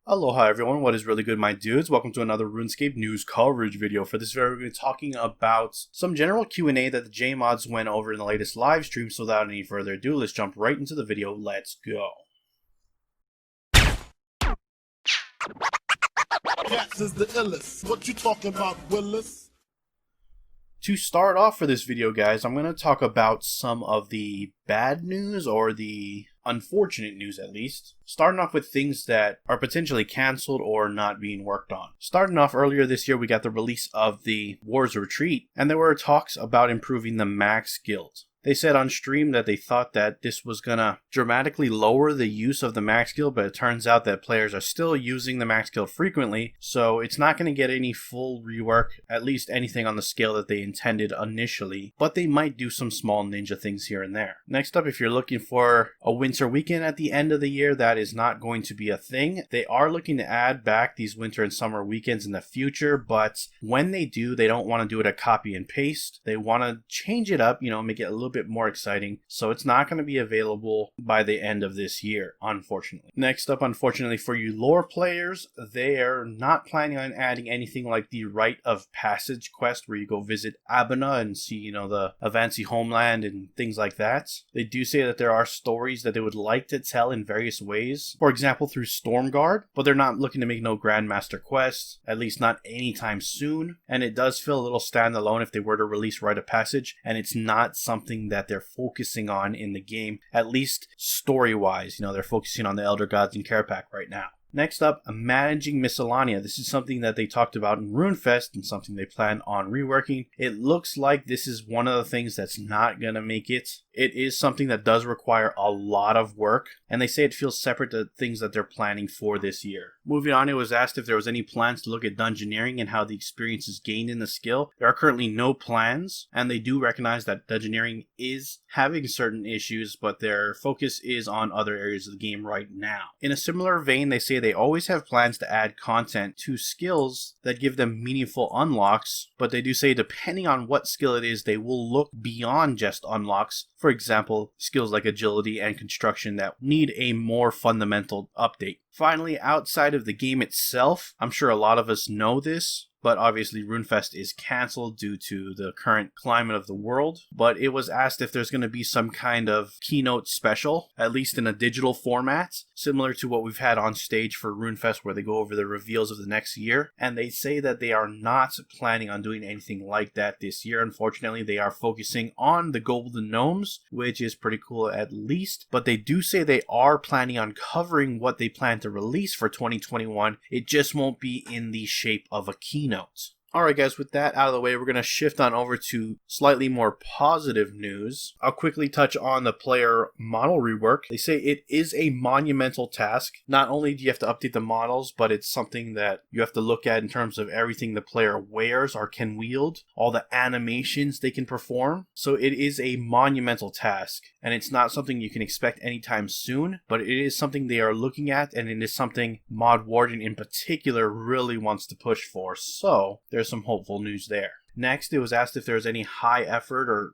Aloha everyone, what is really good my dudes? Welcome to another RuneScape news coverage video. For this video we're going to be talking about some general Q&A that the JMods went over in the latest live stream, so without any further ado, let's jump right into the video. Let's go. Cats is the illest. What you talking about, Willis? To start off for this video, guys, I'm going to talk about some of the bad news, or the unfortunate news at least. Starting off with things that are potentially cancelled or not being worked on. Starting off earlier this year, we got the release of the War's Retreat, and there were talks about improving the max guild. They said on stream that they thought that this was gonna dramatically lower the use of the max guild, but it turns out that players are still using the max guild frequently, so it's not gonna get any full rework, at least anything on the scale that they intended initially, but they might do some small ninja things here and there. Next up, if you're looking for a winter weekend at the end of the year, that is not going to be a thing. They are looking to add back these winter and summer weekends in the future, but when they do, they don't want to do it a copy and paste. They want to change it up, make it a little bit more exciting, so it's not going to be available by the end of this year, unfortunately. Next up, unfortunately for you lore players, they are not planning on adding anything like the Rite of Passage quest where you go visit Abana and see, the Avanci homeland and things like that. They do say that there are stories that they would like to tell in various ways, for example through Stormguard, but they're not looking to make no Grandmaster quests, at least not anytime soon, and it does feel a little standalone if they were to release Rite of Passage, and it's not something that they're focusing on in the game, at least story-wise. They're focusing on the Elder Gods and Karapak right now. Next up, managing Miscellanea. This is something that they talked about in RuneFest and something they plan on reworking. It looks like this is one of the things that's not going to make it. It is something that does require a lot of work, and they say it feels separate to things that they're planning for this year. Moving on, it was asked if there was any plans to look at dungeoneering and how the experience is gained in the skill. There are currently no plans, and they do recognize that dungeoneering is having certain issues, but their focus is on other areas of the game right now. In a similar vein, they say they always have plans to add content to skills that give them meaningful unlocks, but they do say depending on what skill it is, they will look beyond just unlocks. For example, skills like agility and construction that need a more fundamental update. Finally, outside of the game itself, I'm sure a lot of us know this, but obviously RuneFest is cancelled due to the current climate of the world. But it was asked if there's going to be some kind of keynote special, at least in a digital format, similar to what we've had on stage for RuneFest where they go over the reveals of the next year. And they say that they are not planning on doing anything like that this year. Unfortunately, they are focusing on the Golden Gnomes, which is pretty cool at least. But they do say they are planning on covering what they plan to release for 2021. It just won't be in the shape of a keynote. Alright guys, with that out of the way, we're going to shift on over to slightly more positive news. I'll quickly touch on the player model rework. They say it is a monumental task. Not only do you have to update the models, but it's something that you have to look at in terms of everything the player wears or can wield, all the animations they can perform. So it is a monumental task, and it's not something you can expect anytime soon, but it is something they are looking at, and it is something Mod Warden in particular really wants to push for. So there's some hopeful news there. Next, it was asked if there was any high effort or,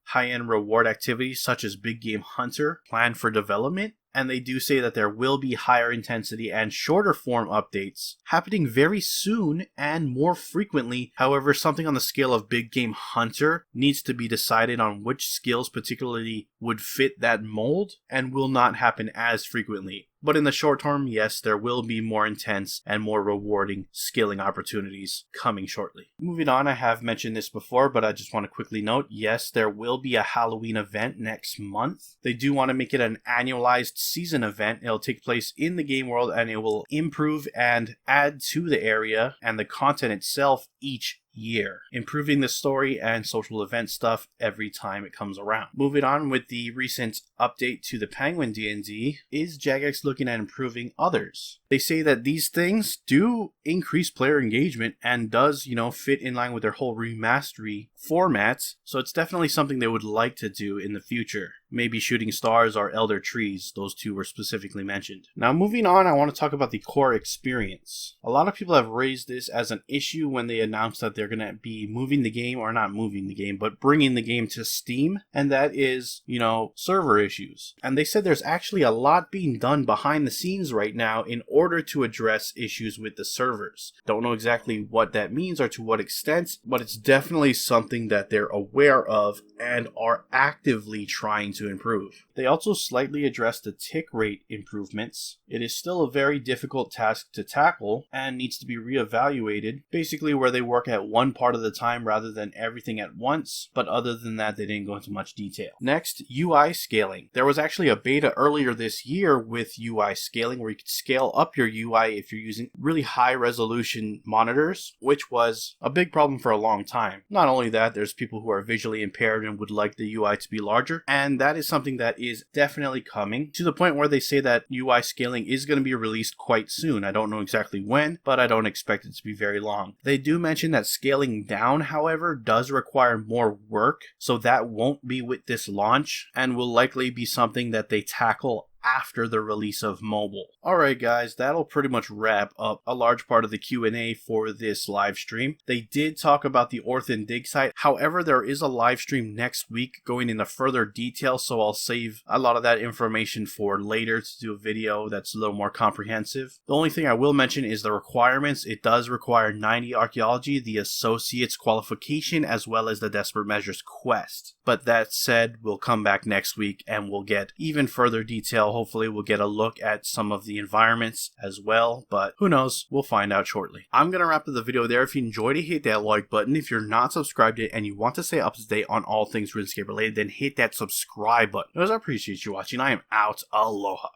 high-end reward activities such as Big Game Hunter planned for development. And they do say that there will be higher intensity and shorter form updates happening very soon and more frequently. However, something on the scale of Big Game Hunter needs to be decided on which skills particularly would fit that mold and will not happen as frequently. But in the short term, yes, there will be more intense and more rewarding skilling opportunities coming shortly. Moving on, I have mentioned this before, but I just want to quickly note, yes, there will be a Halloween event next month. They do want to make it an annualized season event. It'll take place in the game world, and it will improve and add to the area and the content itself each year, improving the story and social event stuff every time it comes around. Moving on with the recent update to the Penguin D&D, is Jagex looking at improving others? They say that these things do increase player engagement and does, fit in line with their whole remastery format, so it's definitely something they would like to do in the future. maybe shooting stars or elder trees. Those two were specifically mentioned. Now moving on, I want to talk about the core experience. A lot of people have raised this as an issue when they announced that they're going to be moving the game, or not moving the game, but bringing the game to Steam, and that is, server issues. And they said there's actually a lot being done behind the scenes right now in order to address issues with the servers. Don't know exactly what that means or to what extent, but it's definitely something that they're aware of and are actively trying to improve. They also slightly addressed the tick rate improvements. It is still a very difficult task to tackle and needs to be reevaluated, basically where they work at one part of the time rather than everything at once, but other than that they didn't go into much detail. Next, UI scaling. There was actually a beta earlier this year with UI scaling where you could scale up your UI if you're using really high resolution monitors, which was a big problem for a long time. Not only that, there's people who are visually impaired and would like the UI to be larger, and that is something that is definitely coming, to the point where they say that UI scaling is going to be released quite soon. I don't know exactly when, but I don't expect it to be very long. They do mention that scaling down, however, does require more work, so that won't be with this launch and will likely be something that they tackle after the release of mobile. Alright guys, that'll pretty much wrap up a large part of the Q&A for this live stream. They did talk about the Orthen dig site, however there is a live stream next week going into further detail, so I'll save a lot of that information for later to do a video that's a little more comprehensive. The only thing I will mention is the requirements. It does require 90 archaeology, the associate's qualification, as well as the Desperate Measures quest. But that said, we'll come back next week and we'll get even further detail. Hopefully we'll get a look at some of the environments as well, but who knows, we'll find out shortly. I'm gonna wrap up the video there. If you enjoyed it, hit that like button. If you're not subscribed yet and you want to stay up to date on all things RuneScape related, then hit that subscribe button. As I appreciate you watching, I am out. Aloha.